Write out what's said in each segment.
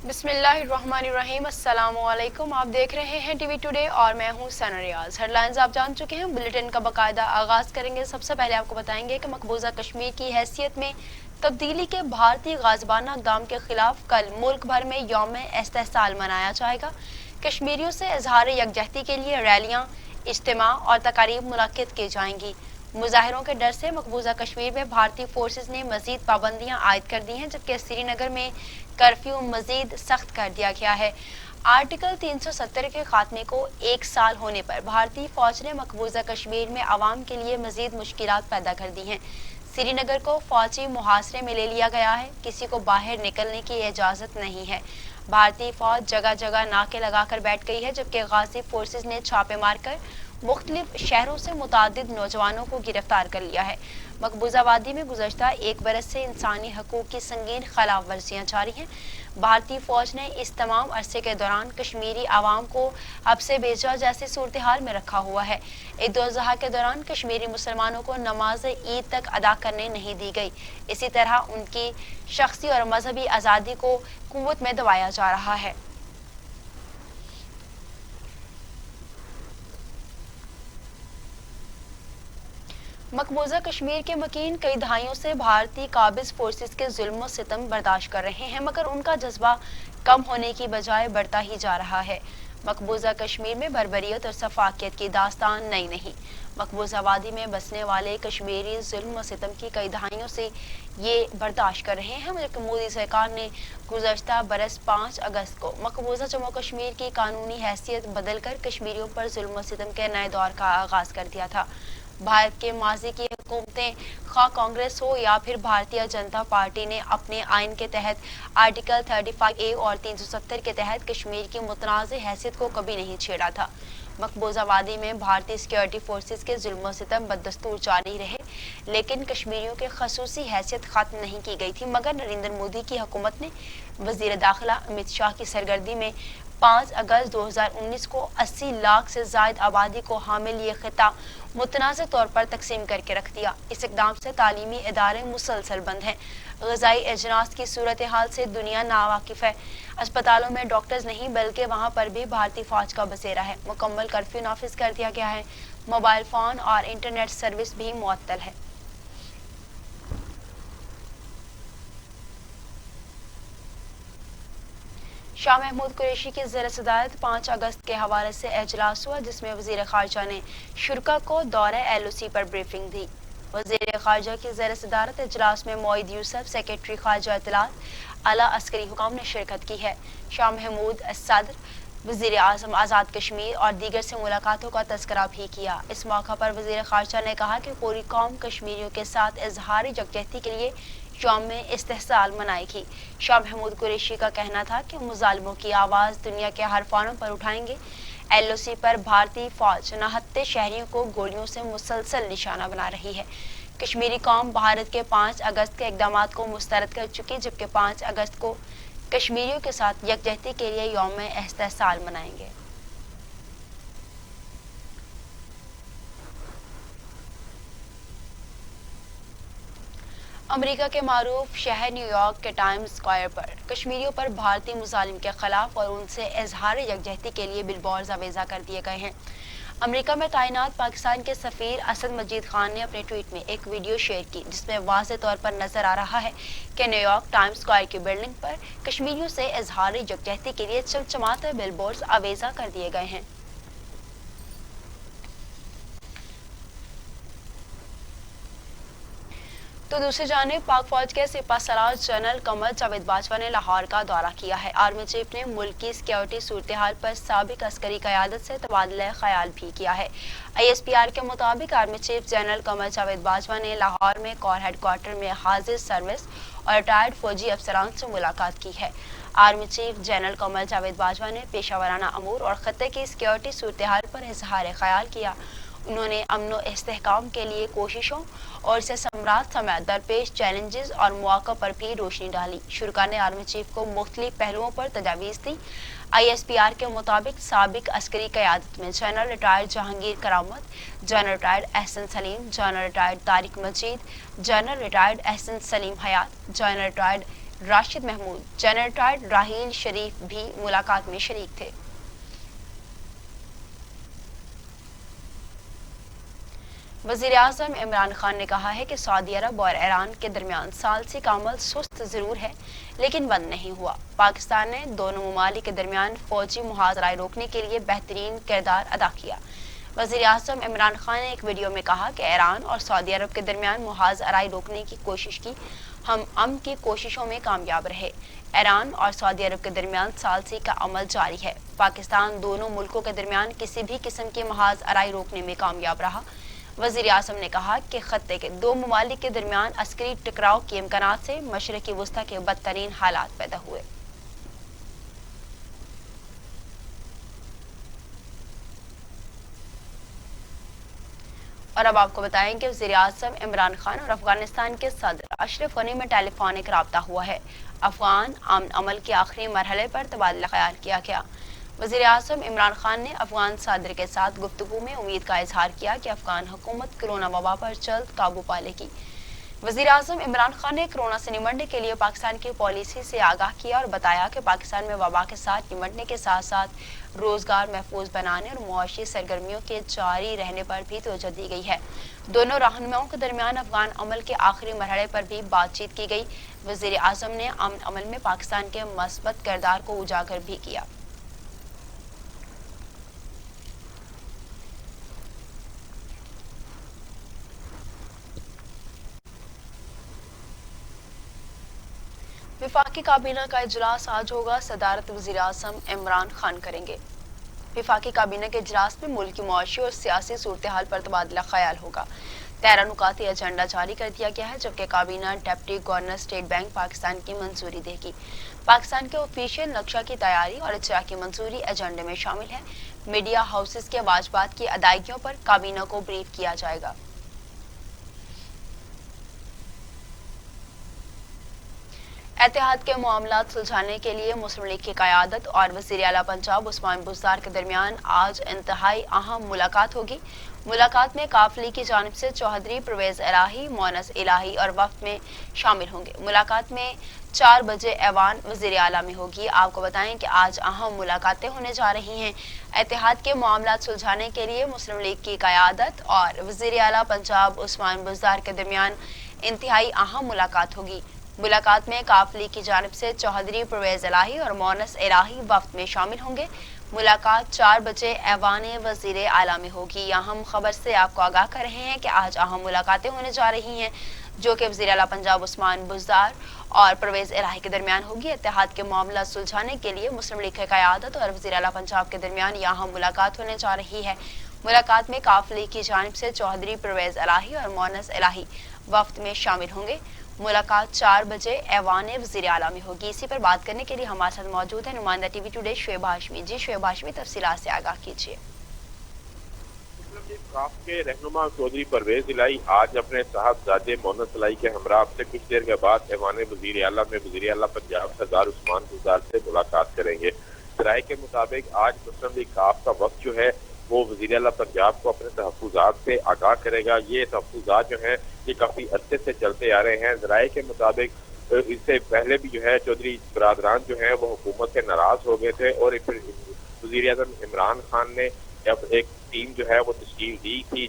बिस्मिल्लाहिर्रहमानिर्रहीम। अस्सलामुअलैकुम। आप देख रहे हैं टीवी टुडे और मैं हूं सना रियाज। हेडलाइंस आप जान चुके हैं, बुलेटिन का बाकायदा आगाज करेंगे। सबसे पहले आपको बताएंगे कि मकबूजा कश्मीर की हैसियत में तब्दीली के भारतीय गाज़बाना इक़दाम के खिलाफ कल मुल्क भर में यौम इस्तेहसाल मनाया जाएगा। कश्मीरियों से इजहार यकजहती के लिए रैलियां, इज्तिमा और तकारीब मुनक्किद की जाएंगी। मुजाहिरों के डर से मकबूजा कश्मीर में भारतीय फोर्सेज ने मजीद पाबंदियां आयद कर दी हैं, जबकि श्रीनगर में कर्फ्यू मजीद सख्त कर दिया गया है। आर्टिकल 370 के खात्मे को एक साल होने पर भारतीय फौज ने मकबूजा कश्मीर में आवाम के लिए मजीद मुश्किलात पैदा कर दी हैं। श्रीनगर को फौजी मुहासरे में ले लिया गया है, किसी को बाहर निकलने की इजाज़त नहीं है। भारतीय फौज जगह जगह नाके लगाकर बैठ गई है, जबकि गाजी फोर्सेज ने छापे मारकर मुख्तलिफ शहरों से मुतादिद नौजवानों को गिरफ्तार कर लिया है। मकबूजा वादी में गुज़श्ता एक बरस से इंसानी हकूक़ की संगीन खिलाफ वर्जियाँ जारी हैं। भारतीय फौज ने इस तमाम अरसे के दौरान कश्मीरी आवाम को अब से बेजा जैसी सूरत हाल में रखा हुआ है। ईद उल अज़हा के दौरान कश्मीरी मुसलमानों को नमाज ईद तक अदा करने नहीं दी गई। इसी तरह उनकी शख्सी और मजहबी आज़ादी को कुव्वत में दबाया जा रहा है। मकबूजा कश्मीर के मकीन कई दहाइयों से भारतीय काबिज फोर्सेस के जुल्म सितम बर्दाश्त कर रहे हैं, मगर उनका जज्बा कम होने की बजाय बढ़ता ही जा रहा है। मकबूजा कश्मीर में बर्बरियत और सफाकियत की दास्तान नई नहीं। मकबूजा वादी में बसने वाले कश्मीरी जुल्म सितम की कई दहाइयों से ये बर्दाश्त कर रहे हैं, जबकि मोदी सरकार ने गुज़श्ता बरस 5 अगस्त को मकबूजा जम्मू कश्मीर की कानूनी हैसियत बदल कर कश्मीरियों पर जुल्म सितम के नए दौर का आगाज कर दिया था। भारत के माजी की हुकूमतें, खा कांग्रेस हो या फिर भारतीय जनता पार्टी, ने अपने आइन के तहत आर्टिकल 35A और 370 के तहत कश्मीर की मुतनाज़ हैसियत को कभी नहीं छेड़ा था। मकबूजा वादी में भारतीय सिक्योरिटी फोर्सेस के जुल्म सितम बदस्तूर जारी रहे, लेकिन कश्मीरियों के खसूसी हैसियत खत्म नहीं की गई थी। मगर नरेंद्र मोदी की हुकूमत ने वजीर दाखिला अमित शाह की सरगर्दी में 5 अगस्त 2019 को 80 लाख से जायद आबादी को हामिल ये खिता मुतनाज़ तौर पर तकसीम करके रख दिया। इस इकदाम से तालीमी इदारे मुसलसल बंद हैं। ग़िज़ाई अजनास की सूरत हाल से दुनिया नावाकिफ़ है। अस्पतालों में डॉक्टर्स नहीं, बल्कि वहाँ पर भी भारतीय फौज का बसेरा है। मुकम्मल कर्फ्यू नाफिज कर दिया गया है। मोबाइल फ़ोन और इंटरनेट सर्विस भी मुअत्तल है। शाह महमूद कुरैशी की ज़ेर सदारत 5 अगस्त के हवाले से एजलास हुआ, जिसमें वज़ीर ख़ारजा ने शुरा को दौरे LOC पर ब्रीफिंग दी। वज़ीर ख़ारजा की ज़ेर सदारत इजलास में मोईद यूसुफ, सेक्रेटरी ख़ारजा इत्तलात, आला अस्करी हुकाम ने शिरकत की है। शाह महमूद सदर, वज़ीर आज़म आज़ाद कश्मीर और दीगर से मुलाकातों का तज़किरा भी किया। इस मौका पर वज़ीर ख़ारजा ने कहा कि पूरी कौम कश्मीरियों के साथ इजहार यकजहती के लिए यौम इस्तेहसाल मनाएगी। शाह महमूद कुरैशी का कहना था कि मुजालिमों की आवाज़ दुनिया के हर फानों पर उठाएंगे। LOC पर भारतीय फौज नहत्ते शहरियों को गोलियों से मुसलसल निशाना बना रही है। कश्मीरी कौम भारत के 5 अगस्त के इकदामात को मुस्तरद कर चुकी, जबकि 5 अगस्त को कश्मीरियों के साथ यकजहती के लिए यौम इस्तेहसाल मनाएंगे। अमेरिका के मारूफ शहर न्यूयॉर्क के टाइम्स स्क्वायर पर कश्मीरियों पर भारतीय मुजालिम के खिलाफ और उनसे इजहार यकजहती के लिए बिलबोर्ड्स अवेजा कर दिए गए हैं। अमेरिका में तैनात पाकिस्तान के सफ़ीर असद मजीद खान ने अपने ट्वीट में एक वीडियो शेयर की, जिसमें वाज़ेह तौर पर नजर आ रहा है कि न्यूयॉर्क टाइम्स स्क्वायर की बिल्डिंग पर कश्मीरियों से इजहार यकजहती के लिए चमचमाते बिलबोर्ड्स अवेजा कर दिए गए हैं। तो दूसरी जानिब पाक फौज के सिपा सलार जनरल कमर जावेद बाजवा ने लाहौर का दौरा किया है। आर्मी चीफ ने मुल्क की सिक्योरिटी सूरत हाल पर साबिक अस्करी क़यादत से तबादला ख्याल भी किया है। ISPR के मुताबिक army chief general Qamar Javed Bajwa ने लाहौर में कोर हेडक्वार्टर में हाजिर सर्विस और रिटायर्ड फौजी अफसरान से मुलाकात की है। Army chief general Qamar Javed Bajwa ने पेशावराना अमूर और खत्ते की सिक्योरिटी सूरत हाल पर इजहार ख्याल किया। उन्होंने अमन व इस्तेहकाम के लिए कोशिशों और इसे सम्राट समेत दरपेश चैलेंजेस और मौक़ों पर भी रोशनी डाली। शुरा ने आर्मी चीफ को मुख्तलिफ पहलुओं पर तजावीज़ दी। ISPR के मुताबिक साबिक अस्करी क़यादत में general retired Jahangir Karamat, general retired Ehsan Saleem, general retired Tariq Majeed, general retired Ehsan Saleem Hayat, general retired Rashid Mahmood, general Raheel Sharif بھی ملاقات میں شریک تھے۔ وزیراعظم عمران خان نے کہا ہے کہ سعودی عرب اور ایران کے درمیان ثالثی کا عمل سست ضرور ہے لیکن بند نہیں ہوا۔ پاکستان نے دونوں ممالک کے درمیان فوجی محاذ رائے روکنے کے لیے بہترین کردار ادا کیا۔ وزیراعظم عمران خان نے ایک ویڈیو میں کہا کہ ایران اور سعودی عرب کے درمیان محاذ رائے روکنے کی کوشش کی، ہم امن کی کوششوں میں کامیاب رہے۔ ایران اور سعودی عرب کے درمیان ثالثی کا عمل جاری ہے۔ پاکستان دونوں ملکوں کے درمیان کسی بھی قسم کی محاذ رائے روکنے میں کامیاب رہا۔ وزیر اعظم نے کہا کہ خطے کے دو ممالک کے درمیان عسکری ٹکراؤ کے امکانات سے مشرقی وسطی کے بدترین حالات پیدا ہوئے۔ اور اب آپ کو بتائیں کہ وزیر اعظم عمران خان اور افغانستان کے صدر اشرف غنی میں ٹیلی فونک رابطہ ہوا ہے۔ افغان امن عمل کے آخری مرحلے پر تبادلہ خیال کیا گیا۔ وزیر اعظم عمران خان نے افغان صدر کے ساتھ گفتگو میں امید کا اظہار کیا کہ افغان حکومت کورونا وبا پر جلد قابو پا لے گی۔ وزیر اعظم عمران خان نے کورونا سے نمٹنے کے لیے پاکستان کی پالیسی سے آگاہ کیا اور بتایا کہ پاکستان میں وبا کے ساتھ نمٹنے کے ساتھ ساتھ روزگار محفوظ بنانے اور معاشی سرگرمیوں کے جاری رہنے پر بھی توجہ دی گئی ہے۔ دونوں رہنماؤں کے درمیان افغان عمل کے آخری مرحلے پر بھی بات چیت کی گئی۔ وزیر اعظم نے امن عمل میں پاکستان کے مثبت کردار کو اجاگر بھی کیا۔ وفاقی کابینہ کا اجلاس آج ہوگا، صدارت وزیر اعظم عمران خان کریں گے۔ وفاقی کابینہ کے اجلاس میں ملک کی معاشی اور سیاسی صورتحال پر تبادلہ خیال ہوگا۔ 13 نکاتی ایجنڈا جاری کر دیا گیا ہے جبکہ کابینہ deputy governor state bank Pakistan کی منظوری دے گی۔ پاکستان کے آفیشیل نقشہ کی تیاری اور اجرا کی منظوری ایجنڈے میں شامل ہے۔ میڈیا ہاؤسز کے واجبات کی ادائیگیوں پر کابینہ کو بریف کیا جائے گا۔ اتحاد کے معاملات سلجھانے کے لیے مسلم لیگ کی قیادت اور وزیر اعلیٰ پنجاب عثمان بزدار کے درمیان آج انتہائی اہم ملاقات ہوگی۔ ملاقات میں کاف لیگ کی جانب سے چوہدری پرویز الہی، مونس الہی اور وفد میں شامل ہوں گے۔ ملاقات میں 4 بجے ایوان وزیر اعلیٰ میں ہوگی۔ آپ کو بتائیں کہ آج اہم ملاقاتیں ہونے جا رہی ہیں۔ اتحاد کے معاملات سلجھانے کے لیے مسلم لیگ کی قیادت اور وزیر اعلیٰ پنجاب عثمان بزدار کے درمیان انتہائی اہم ملاقات ہوگی۔ ملاقات میں کاف لیگ کی جانب سے چوہدری پرویز الہی اور مونس الہی وفد میں شامل ہوں گے۔ ملاقات 4 بجے ایوان وزیر اعلیٰ میں ہوگی۔ اہم خبر سے آپ کو آگاہ کر رہے ہیں کہ آج اہم ملاقاتیں ہونے جا رہی ہیں جو کہ وزیر اعلیٰ پنجاب عثمان بزدار اور پرویز الہی کے درمیان ہوگی۔ اتحاد کے معاملات سلجھانے کے لیے مسلم لیگ کی قیادت اور وزیر اعلیٰ پنجاب کے درمیان یہ اہم ملاقات ہونے جا رہی ہے۔ ملاقات میں کاف لیگ کی جانب سے چوہدری پرویز الہی اور مونس الہی وفد میں شامل ہوں گے۔ ملاقات 4 بجے ایوان وزیر اعلیٰ میں ہوگی۔ اسی پر بات کرنے کے لیے ہمارے ساتھ موجود ہیں نمائندہ T V today Shoaib Hashmi. جی شعیب ہاشمی، تفصیلات سے آگاہ کیجیے۔ کاف کے رہنما چودھری پرویز الہی آج اپنے صاحبزادے مونس الہی کے ہمراہ سے کچھ دیر کے بعد ایوان وزیر اعلیٰ میں وزیر اعلیٰ پنجاب سردار عثمان بزدار سے ملاقات کریں گے۔ ذرائع کے مطابق آج مسلم لیگ کاف کا وقت جو ہے وہ وزیر اعلیٰ پنجاب کو اپنے تحفظات سے آگاہ کرے گا۔ یہ تحفظات جو ہیں یہ کافی عرصے سے چلتے آ رہے ہیں۔ ذرائع کے مطابق اس سے پہلے بھی جو ہے چودھری برادران جو ہیں وہ حکومت سے ناراض ہو گئے تھے اور پھر وزیر اعظم عمران خان نے اب ایک ٹیم جو ہے وہ تشکیل دی تھی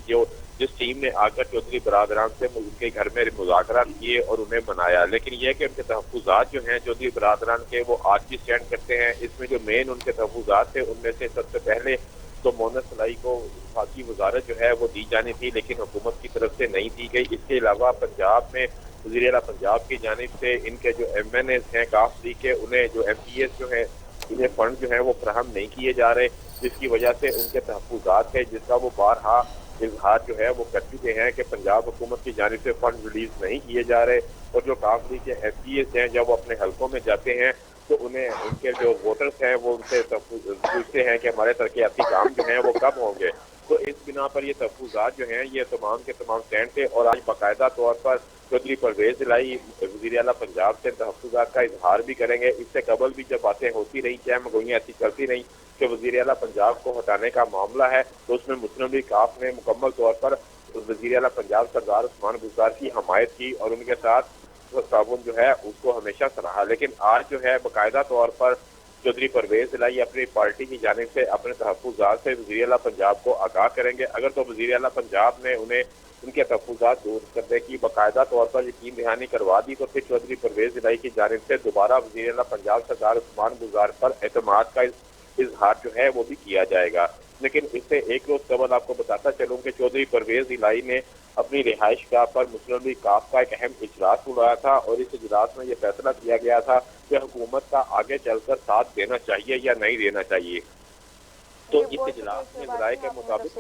جس ٹیم نے آ کر چودھری برادران سے ان کے گھر میں مذاکرات کیے اور انہیں منایا، لیکن یہ کہ ان کے تحفظات جو ہیں چودھری برادران کے وہ آج بھی اسٹینڈ کرتے ہیں۔ اس میں جو مین ان کے تحفظات تھے ان میں سے سب سے پہلے تو مونس الہی کو وفاقی وزارت جو ہے وہ دی جانی تھی لیکن حکومت کی طرف سے نہیں دی گئی۔ اس کے علاوہ پنجاب میں وزیر اعلیٰ پنجاب کی جانب سے ان کے جو ایم این ایز ہیں کاف لیگ کے انہیں جو ایم پی ایس جو ہیں انہیں فنڈ جو ہے وہ فراہم نہیں کیے جا رہے، جس کی وجہ سے ان کے تحفظات ہے جس کا وہ بارہا اظہار جو ہے وہ کر چکے ہیں کہ پنجاب حکومت کی جانب سے فنڈ ریلیز نہیں کیے جا رہے، اور جو کاف لیگ کے ایم پی ایس ہیں جب وہ اپنے حلقوں میں جاتے ہیں تو انہیں ان کے جو ووٹرز ہیں وہ ان سے پوچھتے ہیں کہ ہمارے ترقیاتی کام جو ہیں وہ کب ہوں گے۔ تو اس بنا پر یہ تحفظات جو ہیں یہ تمام کے تمام اسٹینڈ تھے اور آج باقاعدہ طور پر چودھری پرویز الہی وزیر اعلیٰ پنجاب سے تحفظات کا اظہار بھی کریں گے۔ اس سے قبل بھی جب باتیں ہوتی رہی چاہے مگوئیاں ایسی چلتی رہیں کہ وزیر اعلیٰ پنجاب کو ہٹانے کا معاملہ ہے تو اس میں مسلم لیگ کاف نے مکمل طور پر وزیر اعلیٰ پنجاب سردار عثمان بزدار کی حمایت کی اور ان کے ساتھ ताउन जो है उसको हमेशा सराहा, लेकिन आज जो है बाकायदा तौर पर चौधरी परवेज इलाही अपनी पार्टी की जानिब से अपने तहफ़्फ़ुज़ात से वज़ीर आला पंजाब को आगाह करेंगे। अगर तो वज़ीर आला पंजाब ने उन्हें उनके तहफ़्फ़ुज़ात दूर करने की बाकायदा तौर पर यकीन दहानी करवा दी, तो फिर चौधरी परवेज इलाही की जानिब से दोबारा वज़ीर आला पंजाब सरदार उस्मान बुज़दार पर एतमाद का इजहार जो है वो भी किया जाएगा। लेकिन इससे एक रोज कबल आपको बताता चलूँ कि चौधरी परवेज इलाही ने अपनी रिहाइश गाह पर मुस्लिम लीग काफ का एक अहम इजलास बुलाया था और इस इजलास में यह फैसला किया गया था कि हुकूमत का आगे चलकर साथ देना चाहिए या नहीं देना चाहिए। तो इस इजलास में राय के मुताबिक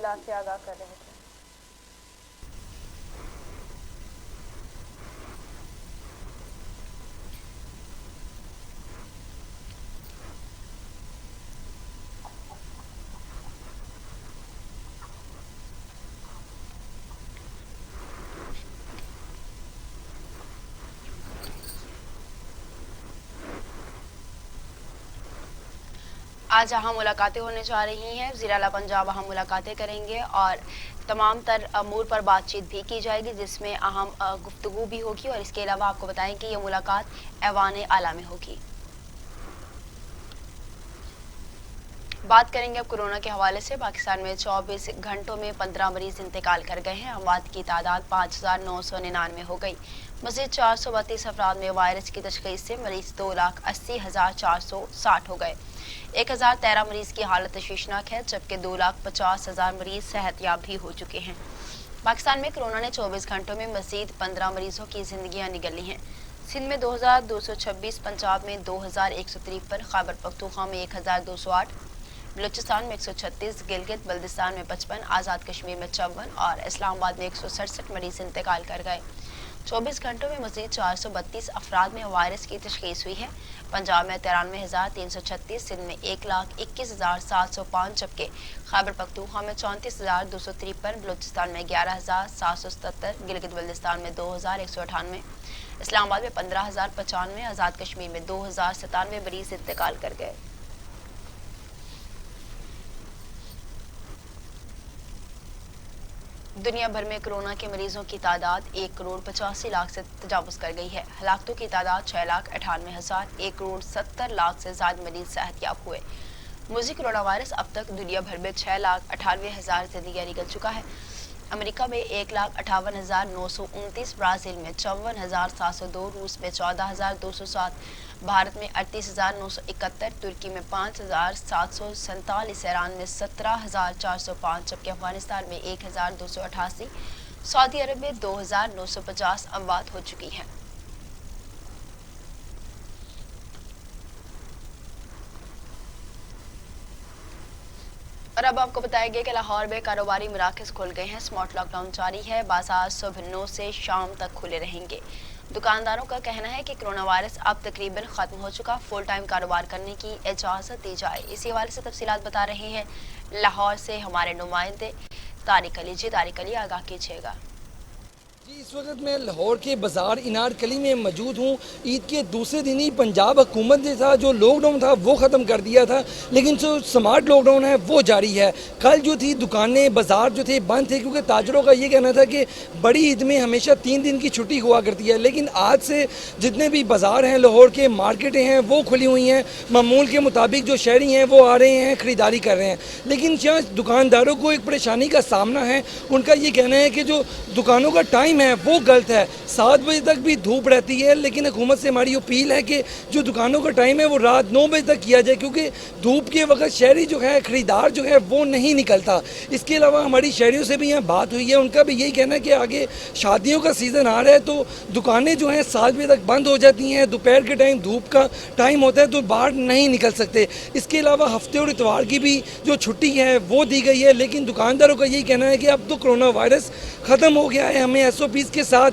आज अहम मुलाकातें होने जा रही हैं। वज़ीर आला पंजाब अहम मुलाकातें करेंगे और तमाम तर अमूर पर बातचीत भी की जाएगी, जिसमें अहम गुफ्तगू भी होगी। और इसके अलावा आपको बताएं कि यह मुलाकात ऐवान आला में होगी। बात करेंगे अब कोरोना के हवाले से। पाकिस्तान में 24 घंटों में 15 मरीज इंतकाल कर गए हैं। अमवात की तादाद 5,999 हो गई। मज़ीद 432 अफराद में वायरस की तशख़ीस से मरीज 2,80,460 हो गए। 1,013 मरीज की हालत तशवीशनाक है, जबकि 2,50,000 मरीज सेहतयाब भी हो चुके हैं। पाकिस्तान में कोरोना ने 24 घंटों में मज़ीद 15 मरीजों की जिंदगियां निगली हैं। सिंध में 2,226, पंजाब में 2,153, खैबर पख्तूनख्वा में 1,208, बलूचिस्तान में 136, गिलगित बल्दिस्तान में 55, आज़ाद कश्मीर में 54 और इस्लामाबाद में 167 मरीज इंतकाल कर गए। 24 घंटों में मज़ीद 432 अफराद में वायरस की तशख़ीस हुई है। पंजाब में 93,336, सिंध में 1,21,705, जबकि खैबर पख्तूनख्वा में 34,253, बलूचिस्तान में 11,777, गिलगित बल्दिस्तान में 2,198, इस्लामाबाद में 15,095, आज़ाद कश्मीर में 2,097 मरीज इंतकाल कर गए। दुनिया भर में कोरोना के मरीजों की तादाद 1,85,00,000 से तजावुज़ कर गई है। हलाकतों की तादाद 6,98,000, 1,70,00,000 से ज़्यादा मरीज सेहतयाब हुए। मुझे कोरोना वायरस अब तक दुनिया भर में 6,98,000 जिंदगियां निकल चुका है। अमेरिका में 1,58,929, ब्राज़ील में 54,702, रूस में 14,207, भारत में 38,971, तुर्की में 5,747, ईरान में 17,405, जबकि अफगानिस्तान में 1,288, सऊदी अरब में 2,950 अमवात हो चुकी हैं। और अब आपको बताएंगे कि लाहौर में कारोबारी मराकज़ खुल गए हैं। स्मार्ट लॉकडाउन जारी है। बाजार सुबह 9 से शाम तक खुले रहेंगे। दुकानदारों का कहना है कि कोरोना वायरस अब तकरीबन ख़त्म हो चुका, फुल टाइम कारोबार करने की इजाज़त दी जाए। इसी हवाले से तफसीलात बता रहे हैं लाहौर से हमारे नुमाइंदे तारिक अली। जी तारिक अली, आगाह कीजिएगा। जी, इस वक्त मैं लाहौर के बाज़ार इनारकली में मौजूद हूँ। ईद के दूसरे दिन ही पंजाब हुकूमत ने था जो लॉकडाउन था वो ख़त्म कर दिया था, लेकिन जो स्मार्ट लॉकडाउन है वो जारी है। कल जो थी दुकानें बाज़ार जो थे बंद थे, क्योंकि ताजरों का ये कहना था कि बड़ी ईद में हमेशा 3 दिन की छुट्टी हुआ करती है। लेकिन आज से जितने भी बाज़ार हैं, लाहौर के मार्केटें हैं, वो खुली हुई हैं। मामूल के मुताबिक जो शहरी हैं वो आ रहे हैं, ख़रीदारी कर रहे हैं। लेकिन जहाँ दुकानदारों को एक परेशानी का सामना है, उनका ये कहना है कि जो दुकानों का टाइम है वो गलत है। 7 बजे तक भी धूप रहती है, लेकिन हुकूमत से हमारी अपील है कि जो दुकानों का टाइम है वो रात 9 बजे तक किया जाए, क्योंकि धूप के वक्त शहरी जो है, खरीदार जो है वो नहीं निकलता। इसके अलावा हमारी शहरियों से भी यहाँ बात हुई है, उनका भी यही कहना है कि आगे शादियों का सीज़न आ रहा है तो दुकानें जो हैं 7 बजे तक बंद हो जाती हैं। दोपहर के टाइम धूप का टाइम होता है तो बाहर नहीं निकल सकते। इसके अलावा हफ्ते और इतवार की भी जो छुट्टी है वो दी गई है, लेकिन दुकानदारों का यही कहना है कि अब तो कोरोना वायरस ख़त्म हो गया है, हमें SOPs के साथ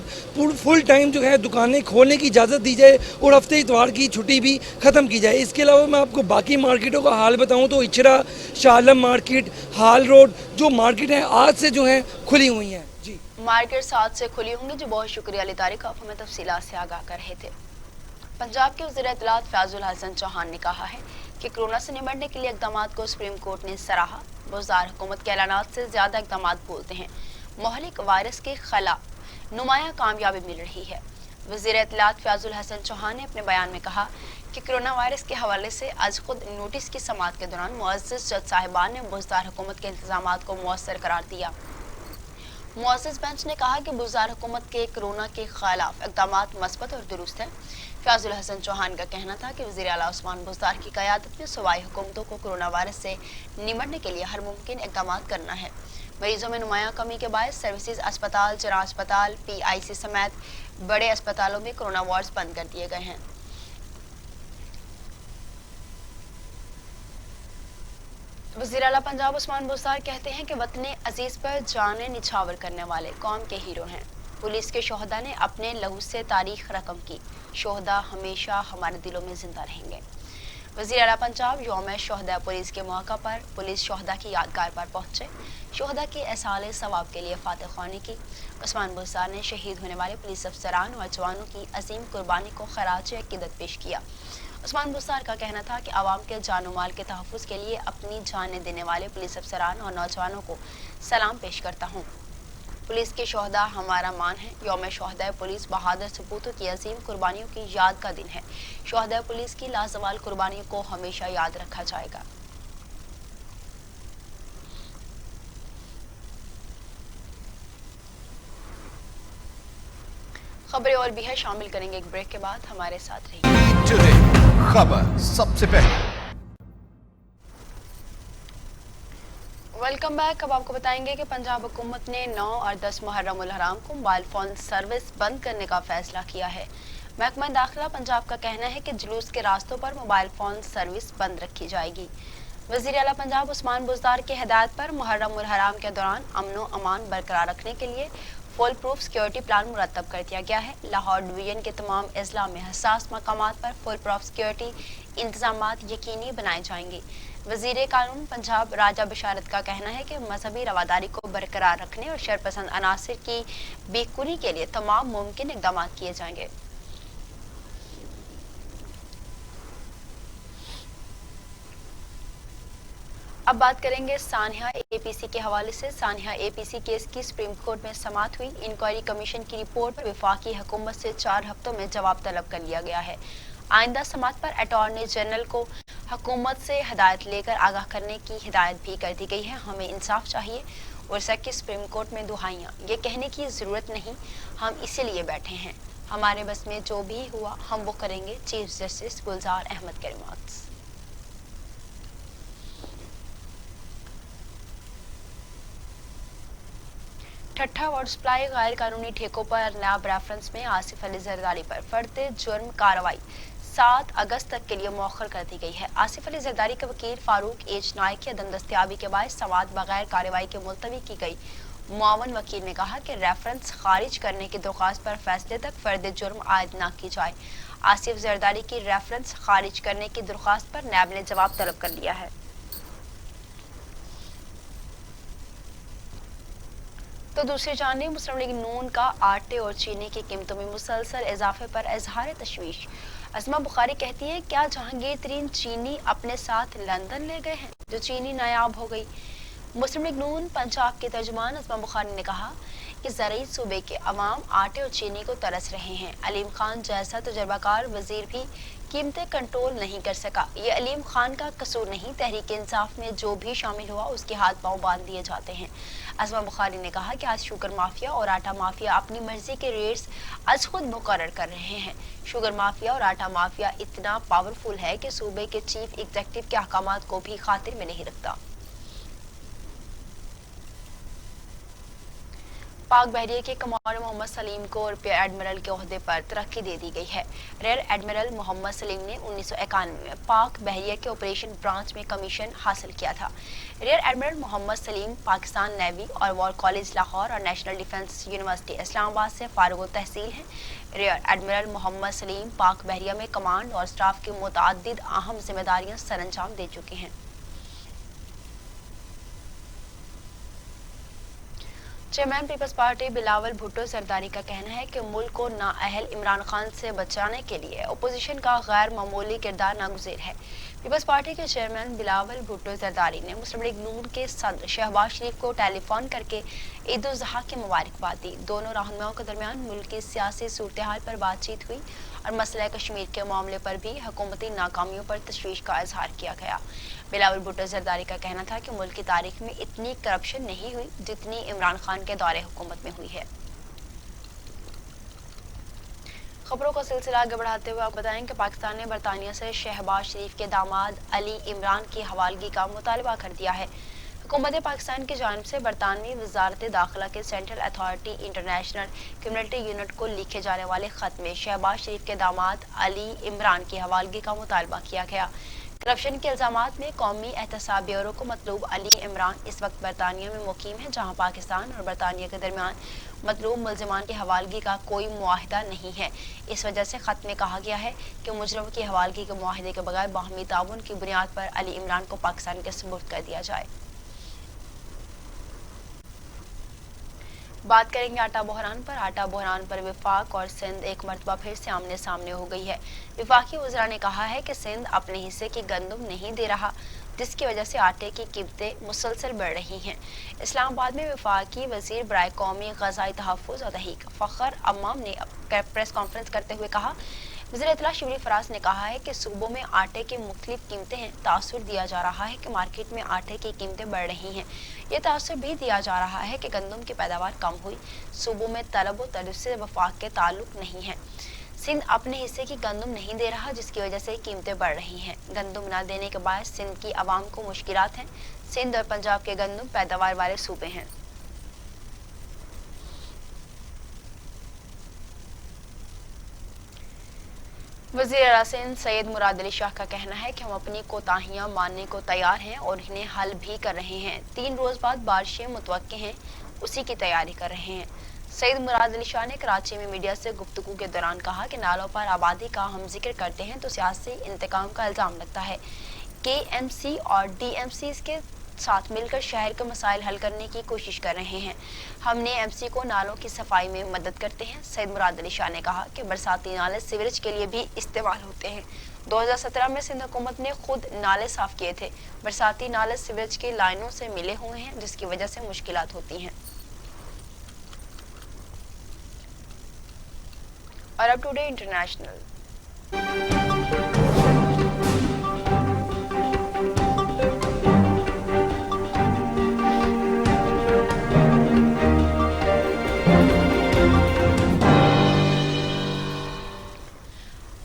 फुल टाइम जो है दुकानें खोलने की इजाज़त दी जाए और हफ्ते इतवार की छुट्टी भी ख़त्म की जाए। इसके अलावा मैं आपको बाकी मार्केटों का हाल बताऊं तो इचरा, शालम मार्केट, हाल रोड जो मार्केट हैं आज से जो हैं खुली हुई हैं। जी, मार्केट 7 से खुली होंगी। जी, बहुत शुक्रिया अली तारिक, आप हमें तफसीलात से आगाह कर रहे थे। पंजाब के वज़ीर इत्तलात फैजुल हसन चौहान ने कहा है कि कोरोना से निपटने के लिए इक़दामात को सुप्रीम कोर्ट ने सराहा। वज़ार हुकूमत के ऐलानात से ज़्यादा इक़दामात बोलते हैं। मोहलिक वायरस के खिलाफ नुमाया कामयाबी मिल रही है। वज़ीर इत्तलात फ़याज़ुल हसन चौहान ने अपने बयान में कहा कि कोरोना वायरस के हवाले से आज खुद नोटिस की समाअत के दौरान मुअज़्ज़ज़ जज साहिबान ने बुज़दार हुकूमत के इंतज़ामात को मुअस्सर करार दिया। मुअज़्ज़ज़ बेंच ने कहा कि बुज़दार हुकूमत के कोरोना के खिलाफ इक़दामात मस्बत और दुरुस्त हैं। फ़याज़ुल हसन चौहान का कहना था कि वज़ीर आला उस्मान बुज़दार की क़यादत में सूबाई हुकूमतों को कोरोना वायरस से निमटने के लिए हर मुमकिन इक़दामात करना है। मरीजों में नुमायां कमी के बायस सर्विसेज अस्पताल, जना अस्पताल, PIC समेत बड़े अस्पतालों में कोरोना वार्ड्स बंद कर दिए गए हैं। वज़ीर आला पंजाब उस्मान बुज़दार कहते हैं कि वतने अजीज पर जाने निछावर करने वाले कौम के हीरो हैं। पुलिस के शोहदा ने अपने लहू से तारीख रकम की। शोहदा हमेशा हमारे दिलों में जिंदा रहेंगे। वज़ीर आला पंजाब यौम शोहदा पुलिस के मौका पर पुलिस शोहदा की यादगार पर पहुंचे। शोहदा के एहसाल सवाब के लिए फातह ख्वानी की। उस्मान बुज़दार ने शहीद होने वाले पुलिस अफसरान और जवानों की अजीम कुर्बानी को खराज अकीदत पेश किया। उस्मान बुज़दार का कहना था कि आवाम के जान माल के तहफ़्फ़ुज़ के लिए अपनी जानें देने वाले पुलिस अफसरान और नौजवानों को सलाम पेश करता हूँ। पुलिस के शोहदा हमारा मान है। यौम शोहदा पुलिस बहादुर सपूतों की अजीम कुर्बानियों की याद का दिन है। शोहदा पुलिस की लाजवाल कुर्बानियों को हमेशा याद रखा जाएगा। खबरें और भी है, शामिल करेंगे एक ब्रेक के बाद। हमारे साथ रहिए। खबर सबसे पहले। Welcome back. अब आपको बताएंगे कि पंजाब हुकूमत ने 9 और 10 मुहर्रम उल हराम को मोबाइल फ़ोन सर्विस बंद करने का फैसला किया है। महकमा दाखिला पंजाब का कहना है कि जुलूस के रास्तों पर मोबाइल फ़ोन सर्विस बंद रखी जाएगी। वज़ीर आला पंजाब उस्मान बुज़दार की हिदायत पर मुहर्रम उल हराम के दौरान अमन व अमान बरकरार रखने के लिए फुल प्रूफ सिक्योरिटी प्लान मुरतब कर दिया गया है। लाहौर डिवीजन के तमाम अजला में हसास मकामात पर फुल प्रूफ सिक्योरिटी इंतजामात यकीनी बनाए जाएंगे। वज़ीर कानून पंजाब राजा बशारत का कहना है कि मजहबी रवादारी को बरकरार रखने और शरपसंद अनासर की बेखुरी के लिए तमाम मुमकिन इक़दाम किए जाएंगे। अब बात करेंगे सानिया APC के हवाले से। सानिया APC केस की सुप्रीम कोर्ट में समाअत हुई। इंक्वायरी कमीशन की रिपोर्ट पर वफाकी हुकूमत से 4 हफ्तों में जवाब तलब कर लिया गया है। आइंदा समाअत पर अटॉर्नी जनरल को हुकूमत से हदायत लेकर आगाह करने की हिदायत भी कर दी गई है। हमें इंसाफ चाहिए और सच्ची सुप्रीम कोर्ट में दुहाइयाँ ये कहने की ज़रूरत नहीं, हम इसीलिए बैठे हैं। हमारे बस में जो भी हुआ हम वो करेंगे। चीफ जस्टिस गुलजार अहमद के रिमार्क्स। ठट्ठा वाटर सप्लाई गैर कानूनी ठेकों पर नैब रेफरेंस में आसिफ अली जरदारी पर फर्द जुर्म कार्रवाई 7 अगस्त तक के लिए मौखर कर दी गई है। आसिफ अली जरदारी के वकील फारूक एच नाइक की अदम दस्तयाबी के बाद समाअत बगैर कार्रवाई के मुलतवी की गई। मुआवन वकील ने कहा कि रेफरेंस खारिज करने की दरख्वास्त पर फैसले तक फर्द जुर्म आयद न की जाए। आसिफ जरदारी की रेफरेंस खारिज करने की दरख्वास्त पर नैब ने जवाब तलब कर लिया है। तो दूसरी जानिब मुस्लिम लीग नून का आटे और चीनी की कीमतों में मुसलसल इजाफे पर इजहार तशवीश। अज़मा बुखारी कहती है, क्या जहांगीर तरीन चीनी अपने साथ लंदन ले गए हैं जो चीनी नायाब हो गई। मुस्लिम लीग नून पंजाब के तर्जुमान अज़मा बुखारी ने कहा कि ज़राई सूबे के अवाम आटे और चीनी को तरस रहे हैं। अलीम खान जैसा तजर्बाकार वजीर भी कीमतें कंट्रोल नहीं कर सका। ये अलीम खान का कसूर नहीं, तहरीक इंसाफ में जो भी शामिल हुआ उसके हाथ पांव बांध दिए जाते हैं। अज़मा बुखारी ने कहा कि आज शुगर माफिया और आटा माफिया अपनी मर्जी के रेट्स आज खुद मुकर्रर कर रहे हैं। शुगर माफिया और आटा माफिया इतना पावरफुल है कि सूबे के चीफ एग्जीक्यूटिव के अहकामात को भी खातिर में नहीं रखता। पाक बहरिया के कमांडर मोहम्मद सलीम को रियर एडमिरल के ओहदे पर तरक्की दे दी गई है। रियर एडमिरल मोहम्मद सलीम ने 1991 में पाक बहरिया के ऑपरेशन ब्रांच में कमीशन हासिल किया था। Rear admiral Mohammad Saleem Pakistan navy और वॉर कॉलेज लाहौर और नेशनल डिफेंस यूनिवर्सिटी इस्लामाबाद से फारुग तहसील हैं। रियर एडमिरल मोहम्मद सलीम पाक बहरिया में कमांड और स्टाफ की मुतअद्दिद अहम जिम्मेदारियां सरअंजाम दे चुके हैं। चेयरमैन पीपल्स पार्टी बिलावल भुट्टो जरदारी का कहना है कि मुल्क को नाअहल इमरान खान से बचाने के लिए अपोजिशन का गैर मामूली किरदार नागुज़ीर है। पीपल्स पार्टी के चेयरमैन बिलावल भुट्टो जरदारी ने मुस्लिम लीग नून के सदर शहबाज शरीफ को टेलीफोन करके ईद उल ज़ुहा की मुबारकबाद दी। दोनों रहनुमाओं के दरमियान मुल्क की सियासी सूरत हाल पर बातचीत हुई और मसला कश्मीर के मामले पर भी हुकूमती नाकामियों पर तशवीश का इजहार किया गया। बिलावल भुट्टो जरदारी का कहना था कि मुल्क की तारीख में इतनी करप्शन नहीं हुई जितनी इमरान खान के दौरे हुकूमत में हुई है। खबरों का सिलसिला आगे बढ़ाते हुए आप बताएं कि पाकिस्तान ने बरतानिया से शहबाज शरीफ के दामाद अली इमरान की हवालगी का मुतालबा कर दिया है। हुकूमत पाकिस्तान की जानिब से बरतानवी वजारत दाखिला के central authority international community unit को लिखे जाने वाले खत में शहबाज शरीफ के दामाद अली इमरान की हवालगी का मुतालबा किया गया। करप्शन के इल्जामात में कौमी एहतसाब ब्यूरो को मतलूब अली इमरान इस वक्त बरतानिया में मुकीम है, जहाँ पाकिस्तान और बरतानिया के दरमियान मतलूब मुल्ज़िमान की हवालगी का कोई मुआहिदा नहीं है। इस वजह से खत में कहा गया है कि मुजरम की हवालगी के मुआहिदे के बगैर बाहमी ताउन की बुनियाद पर अली इमरान को पाकिस्तान के सुपुर्द कर दिया जाए। बात करेंगे आटा बहरान पर। आटा बहरान पर विफाक और सिंध एक मरतबा फिर से आमने सामने हो गई है। विफाकी वज़रा ने कहा है कि सिंध अपने हिस्से की गंदम नहीं दे रहा, जिसकी वजह से आटे की कीमतें मुसलसल बढ़ रही हैं। इस्लामाबाद में विफाकी वज़ीर बराए कौमी ग़ज़ाई तहफ़्फ़ुज़ और तहक़ीक़ फ़खर अम्माम ने प्रेस कॉन्फ्रेंस करते हुए कहा, वज़ीर इत्तला शिबली फराज ने कहा है कि सूबों में आटे की मुख्तलिफ कीमतें हैं। तासुर दिया जा रहा है कि मार्केट में आटे की कीमतें बढ़ रही हैं। ये तासुर भी दिया जा रहा है कि गंदम की पैदावार कम हुई। सूबों में तलब व तर्ज से वफाक के ताल्लुक नहीं है। सिंध अपने हिस्से की गंदम नहीं दे रहा, जिसकी वजह से कीमतें बढ़ रही हैं। गंदम न देने के बाद सिंध की आवाम को मुश्किलात हैं। सिंध और पंजाब के गंदम पैदावार वाले सूबे हैं। वज़ीर आला सिंध सैयद मुराद अली शाह का कहना है कि हम अपनी कोताहियां मानने को तैयार हैं और इन्हें हल भी कर रहे हैं। 3 रोज बाद बारिशें मुतवक्के हैं, उसी की तैयारी कर रहे हैं। सैयद मुराद अली शाह ने कराची में मीडिया से गुफ्तगू के दौरान कहा कि नालों पर आबादी का हम जिक्र करते हैं तो सियासी इंतकाम का इल्ज़ाम लगता है। KMC और DMC के साथ मिलकर शहर के मसाइल हल करने की कोशिश कर रहे हैं। हमने MC को नालों की सफाई में मदद करते हैं। सैयद मुराद अली शाह ने कहा कि बरसाती नाले सीवरेज के लिए भी इस्तेमाल होते हैं। 2017 में सिंध हुकूमत ने खुद नाले साफ किए थे। बरसाती नाले सीवरेज की लाइनों से मिले हुए हैं, जिसकी वजह से मुश्किलात होती हैं। और अब टुडे इंटरनेशनल।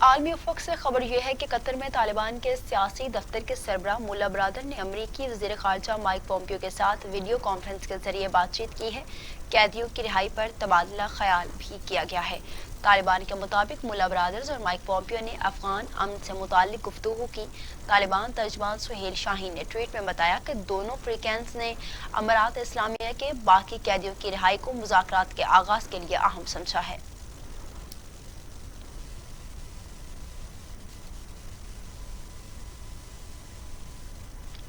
आलमी उफ़क़ से खबर यह है कि कतर में तालिबान के सियासी दफ्तर के सरबराह मुल्ला बरादर ने अमरीकी वज़ीर ख़ारजा माइक पोम्पियो के साथ वीडियो कॉन्फ्रेंस के जरिए बातचीत की है। कैदियों की रिहाई पर तबादला ख्याल भी किया गया है। तालिबान के मुताबिक मुल्ला बरादर्स और माइक पोम्पियो ने अफगान अमन से मुताल्लिक गुफ्तगू की। तालिबान तर्जमान सुहेल शाहीन ने ट्वीट में बताया कि दोनों फ्रीकेंस ने अमारात इस्लामिया के बाकी कैदियों की रिहाई को मुज़ाकरात के आगाज के लिए अहम समझा है।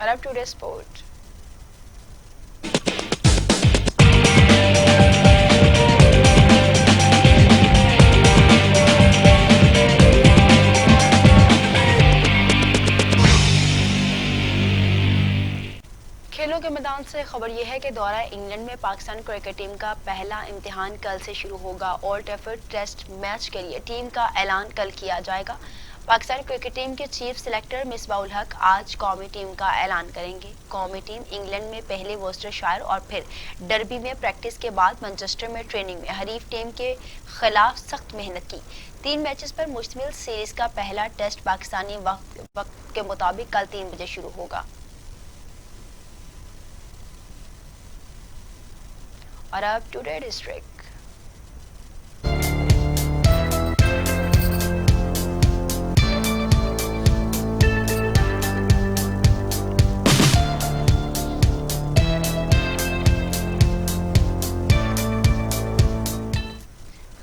अरब टुडे स्पोर्ट। खेलों के मैदान से खबर यह है कि दौरा इंग्लैंड में पाकिस्तान क्रिकेट टीम का पहला इम्तिहान कल से शुरू होगा। ओल्ड ट्रैफर्ड टेस्ट मैच के लिए टीम का ऐलान कल किया जाएगा। पाकिस्तान क्रिकेट टीम के चीफ सिलेक्टर मिसबाउल हक आज कौमी टीम का ऐलान करेंगे। कौमी टीम इंग्लैंड में पहले वोस्टरशायर और फिर डर्बी में प्रैक्टिस के बाद मैनचेस्टर में ट्रेनिंग में हरीफ टीम के खिलाफ सख्त मेहनत की। 3 मैचेस पर मुश्तमिल सीरीज का पहला टेस्ट पाकिस्तानी वक्त के मुताबिक कल 3 बजे शुरू होगा। और अब टुडे डिस्ट्रिक्ट।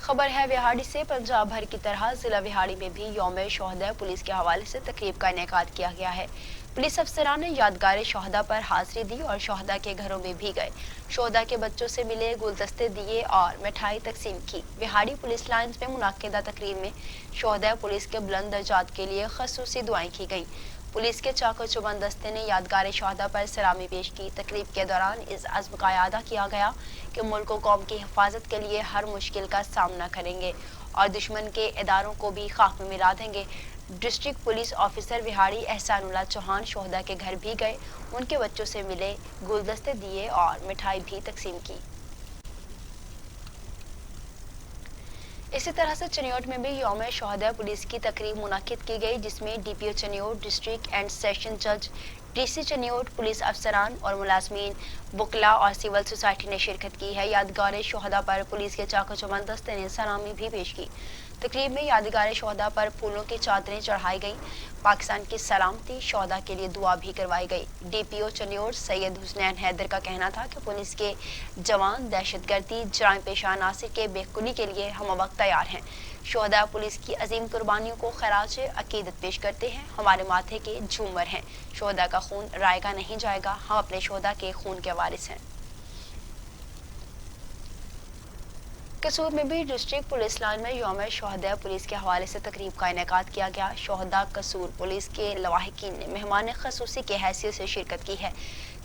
खबर खबर है विहाड़ी से। पंजाब भर की तरह जिला विहाड़ी में भी यौम शोहदा पुलिस के हवाले से तकरीब का इनेकाद किया गया है। पुलिस अफसरान ने यादगार शोहदा पर हाजिरी दी और शोहदा के घरों में भी गए। शोहदा के बच्चों से मिले, गुलदस्ते दिए और मिठाई तकसीम की। विहाड़ी पुलिस लाइन्स में मुनाकिदा तकरीब में शोहदा पुलिस के बुलंद दर्जात के लिए खसूसी दुआएं की गईं। पुलिस के चाको चुबंद दस्ते ने यादगार शोहदा पर सलामी पेश की। तकरीब के दौरान इस अज़्म का इरादा किया गया कि मुल्क और कौम की हिफाजत के लिए हर मुश्किल का सामना करेंगे और दुश्मन के इदारों को भी खाक में मिला देंगे। District police officer Vehari Ehsanullah Chauhan शोहदा के घर भी गए, उनके बच्चों से मिले, गुलदस्ते दिए और मिठाई भी तकसीम की। इसी तरह से चनियोट में भी यौम शोहदा पुलिस की तकरीब मुनाकिद की गई, जिसमें DPO Chiniot, district and session जज, डीसी चनियोट, पुलिस अफसरान और मुलाजमीन, बुकला और सिविल सोसाइटी ने शिरकत की है। यादगार शोहदा पर पुलिस के चाको चौबंद दस्ते ने सलामी भी पेश की। तकरीब में यादगार शोहदा पर फूलों की चादरें चढ़ाई गईं। पाकिस्तान की सलामती, शोहदा के लिए दुआ भी करवाई गई। डीपीओ चनियोट सैयद हुसनैन हैदर का कहना था कि पुलिस के जवान दहशतगर्दी, जराइम पेशा नासिर के बेखुदी के लिए हम वक्त तैयार हैं। शोहदा पुलिस की अजीम कुर्बानियों को खराज अकीदत पेश करते हैं। हमारे माथे के झूमर हैं। शोहदा का खून रायगा नहीं जाएगा। हम अपने शोहदा के खून के वारिस हैं। कसूर में भी डिस्ट्रिक्ट पुलिस लाइन में यौम शोहदा पुलिस के हवाले से तकरीब का इनेकाद किया गया। शोहदा कसूर पुलिस के लवाहिकीन ने मेहमान खसूसी के हैसियत से शिरकत की है।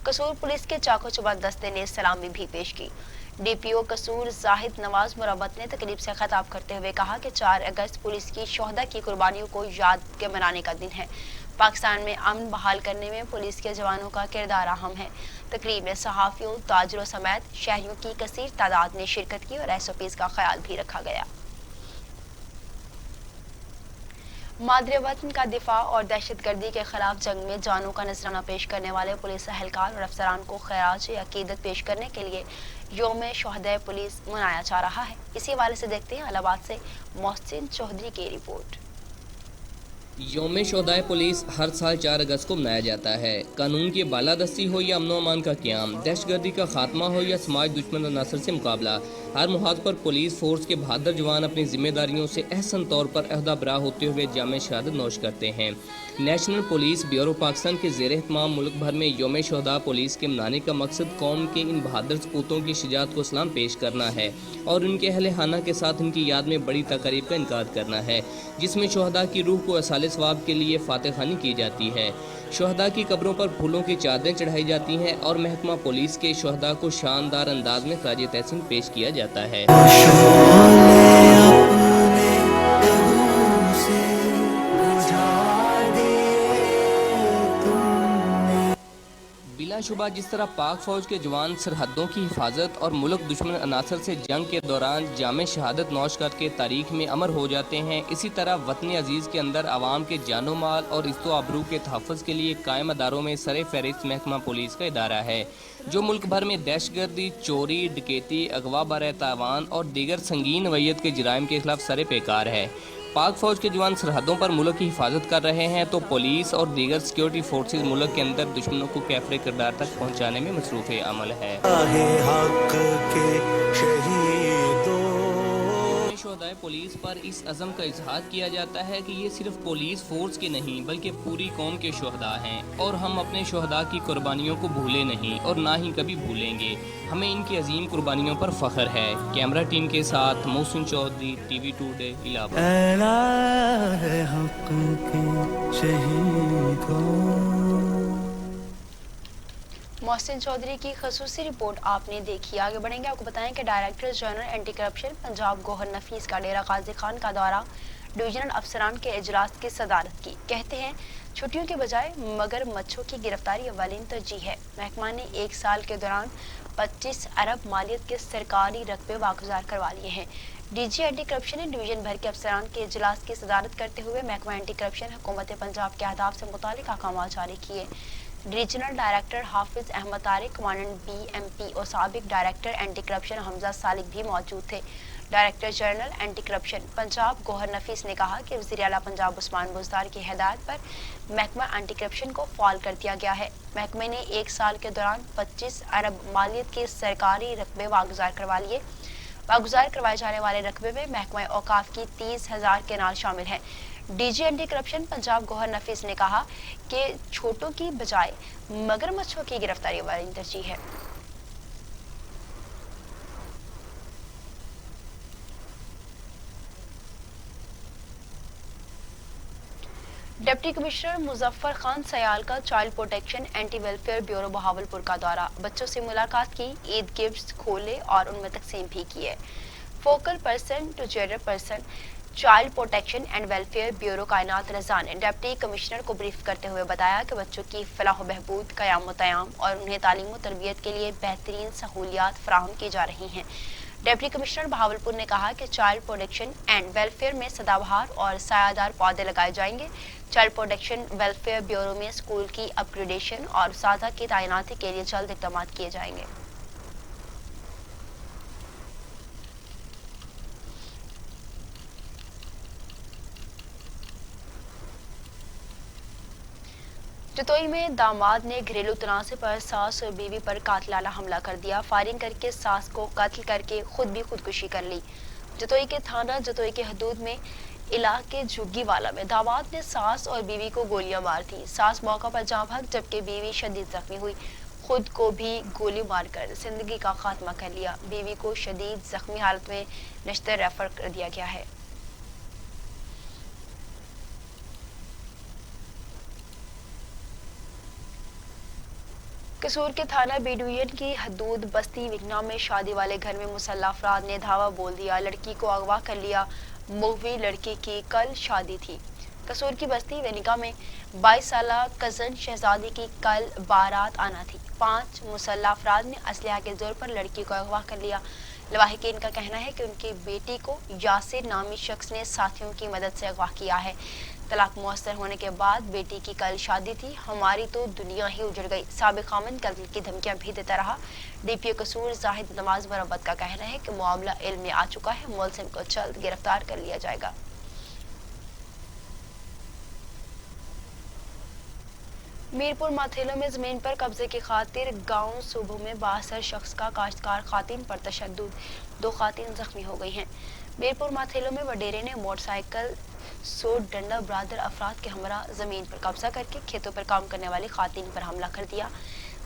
कसूर पुलिस के चाको चुबंद दस्ते ने सलामी भी पेश की। डीपीओ कसूर जाहिद नवाज मुरब्बत ने तकरीब से खिताब करते हुए कहा कि 4 अगस्त पुलिस की शोहदा की कुर्बानियों को याद के मनाने का दिन है। पाकिस्तान में अमन बहाल करने में पुलिस के जवानों का किरदार अहम है। तकरीब में सहाफियों, ताजरों समेत शहरियों की कसीर तादाद ने शिरकत की और एसओपीज का ख्याल भी रखा गया। मादरे वतन का दिफा और दहशतगर्दी के खिलाफ जंग में जानों का नजराना पेश करने वाले पुलिस एहलकार और अफसरान को खराज अकीदत पेश करने के लिए यौम शोहदा पुलिस मनाया जा रहा है। इसी हवाले से देखते हैं इलाहाबाद से मोहसिन चौधरी की रिपोर्ट। यौम शोहदा पुलिस हर साल 4 अगस्त को मनाया जाता है। कानून की बालादस्ती हो या अमन अमान का क़याम, दहशतगर्दी का खात्मा हो या समाज दुश्मन अनासर से मुकाबला, हर मुहाज पर पुलिस फोर्स के बहादुर जवान अपनी जिम्मेदारियों से अहसन तौर पर अहदा बरा होते हुए जाम शहादत नोश करते हैं। नेशनल पुलिस ब्यूरो पाकिस्तान के ज़ेर एहतमाम मुल्क भर में यौम शोहदा पुलिस के मनाने का मकसद कौम के इन बहादुर सपूतों की शजाअत को सलाम पेश करना है और उनके अहले खाना के साथ उनकी याद में बड़ी तकरीब का इनकाद करना है, जिसमें शोहदा की रूह को असाले सवाब के लिए फातहखानी की जाती है। शोहदा की कब्रों पर फूलों की चादरें चढ़ाई जाती हैं और महकमा पुलिस के शोहदा को शानदार अंदाज में खराज तहसीन पेश किया जाता है। बिलाशुबा जिस तरह पाक फौज के जवान सरहदों की हिफाजत और मुल्क दुश्मन अनासर से जंग के दौरान जाम शहादत नौश करके तारीख में अमर हो जाते हैं, इसी तरह वतन अजीज़ के अंदर आवाम के जानो माल और इज़्ज़ो आबरू के तहफ़्फ़ुज़ के लिए कायम अदारों में सरे फहरिस्त महकमा पुलिस का इदारा है, जो मुल्क भर में दहशतगर्दी, चोरी, डकैती, अगवा बर तावान और दीगर संगीन नौइयत के जराइम के खिलाफ सरे पेकार है। पाक फौज के जवान सरहदों पर मुल्क की हिफाजत कर रहे हैं तो पुलिस और दीगर सिक्योरिटी फोर्सेज मुल्क के अंदर दुश्मनों को कैफरे किरदार तक पहुंचाने में मसरूफ़ अमल है। शोहदा पुलिस पर इस अज़म का इजहार किया जाता है कि ये सिर्फ पुलिस फोर्स के नहीं बल्कि पूरी कौम के शोहदा हैं और हम अपने शोहदा की कुर्बानियों को भूले नहीं और ना ही कभी भूलेंगे। हमें इनकी अजीम कुर्बानियों पर फ़ख्र है। कैमरा टीम के साथ मोहसिन चौधरी, टीवी टुडे, इलाहाबाद। मोहसिन चौधरी की खसूसी रिपोर्ट आपने देखी। आगे बढ़ेंगे, आपको बताएं कि director general anti corruption Punjab Gohar Nafees का डेरा गाजी खान का दौरा, डिवीजनल अफसरान के इजलास की सदारत की। कहते हैं छुट्टियों के बजाय मगर मच्छों की गिरफ्तारी अवलीन तरजीह है। महकमा ने 1 साल के दौरान 25 अरब मालियत के सरकारी रकबे वागुजार करवा लिए हैं। डीजी एंटी करप्शन ने डिवीजन भर के अफसरान के इजलास की सदारत करते हुए महकमा एंटी करप्शन हुकूमत पंजाब के अहदाफ से मुतालिक अहकाम जारी किए। Regional director Hafiz Ahmed Tariq, commandant BMP और साबिक director anti corruption Hamza Salik भी मौजूद थे। Director general anti corruption Punjab Gohar Nafees ने कहा कि वज़ीर आला पंजाब उस्मान बुज़दार की हिदायत पर महकमा एंटी करप्शन को फ़ाल कर दिया गया है। महकमे ने 1 साल के दौरान 25 अरब मालियत के सरकारी रकबे वागुजार करवा लिए। वागुजार करवाए जाने वाले रकबे में महकमा औकाफ की 30,000 केनाल शामिल हैं। DG anti corruption Punjab Gohar Nafees ने कहा कि छोटों की बजाय मगरमच्छों की गिरफ्तारी वाली तरजीह है। डिप्टी कमिश्नर मुजफ्फर खान सयाल का child protection anti welfare bureau Bahawalpur का दौरा, बच्चों से मुलाकात की, ईद गिफ्ट्स खोले और उनमें तकसीम भी किए। Focal person to gender person child protection and welfare bureau Kainat Raza ने डिप्टी कमिश्नर को ब्रीफ करते हुए बताया कि बच्चों की फलाह बहबूद, क़याम व क़याम और उन्हें तालीम व तरबियत के लिए बेहतरीन सहूलियात फराहम की जा रही हैं। डिप्टी कमिश्नर बहावलपुर ने कहा कि चाइल्ड प्रोटेक्शन एंड वेलफेयर में सदाबहार और सायादार पौधे लगाए जाएंगे। चाइल्ड प्रोटेक्शन वेलफेयर ब्यूरो में स्कूल की अपग्रेडेशन और उस्तादा की तैनाती के लिए जल्द इक़दाम किए जाएंगे। जतोई में दामाद ने घरेलू तनाज़े पर सास और बीवी पर कातिलाना हमला कर दिया। फायरिंग करके सास को कत्ल करके खुद भी खुदकुशी कर ली। जतोई के थाना जतोई के हदूद में इलाके झुग्गीवाला में दामाद ने सास और बीवी को गोलियां मार दी। सास मौका पर जाँ भाग जबकि बीवी शदीद जख्मी हुई। खुद को भी गोली मारकर जिंदगी का खात्मा कर लिया। बीवी को शदीद जख्मी हालत में नश्तर रेफर कर दिया गया है। कसूर के थाना बी डिवीजन की हदूद बस्ती विघना में शादी वाले घर में मुसल्लह अफराद ने धावा बोल दिया। लड़की को अगवा कर लिया। मुहवी लड़की की कल शादी थी। कसूर की बस्ती वेनिका में 22 साला कजन शहजादी की कल बारात आना थी। 5 मुसल्लह अफराद ने असलहा के जोर पर लड़की को अगवा कर लिया। लवाहिकीन का कहना है कि उनकी बेटी को यासिर नामी शख्स ने साथियों की मदद से अगवा किया है। तलाक मुअस्सर होने के बाद बेटी की कल शादी थी। हमारी तो दुनिया ही उजड़ गई। साबिक खामन कत्ल की धमकियां भी देता रहा। डीपीओ कसूर जाहिद नवाज मरब्बत का कहना है कि मामला इल्म में आ चुका है। मुलजिम को जल्द गिरफ्तार कर लिया जाएगा। मीरपुर माथेलो में जमीन पर कब्जे की खातिर गांव सूबों में 62 शख्स का काश्तकार खातिन पर तशद्दुद, 2 खातिन जख्मी हो गई हैं। मीरपुर माथेलो में वडेरे ने मोटरसाइकिल सो डंडा बरादर अफराद के हमरा जमीन पर कब्जा करके खेतों पर काम करने वाली खातिन पर हमला कर दिया,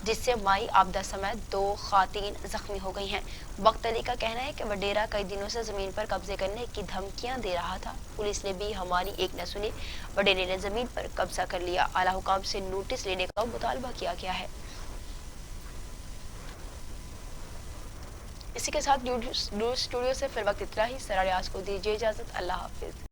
जिससे माई आबदा समेत 2 खातिन जख्मी हो गई हैं। वक्त अली का कहना है कि वडेरा कई दिनों से जमीन पर कब्जे करने की धमकियां दे रहा था। पुलिस ने भी हमारी एक न सुनी। वडेरे ने जमीन पर कब्जा कर लिया। आला हुकाम से नोटिस लेने का मुतालबा किया गया है। इसी के साथ न्यूज़ स्टूडियो से फिर वक्त इतना ही। सरारियाज को दीजिए इजाजत। अल्लाह हाफिज।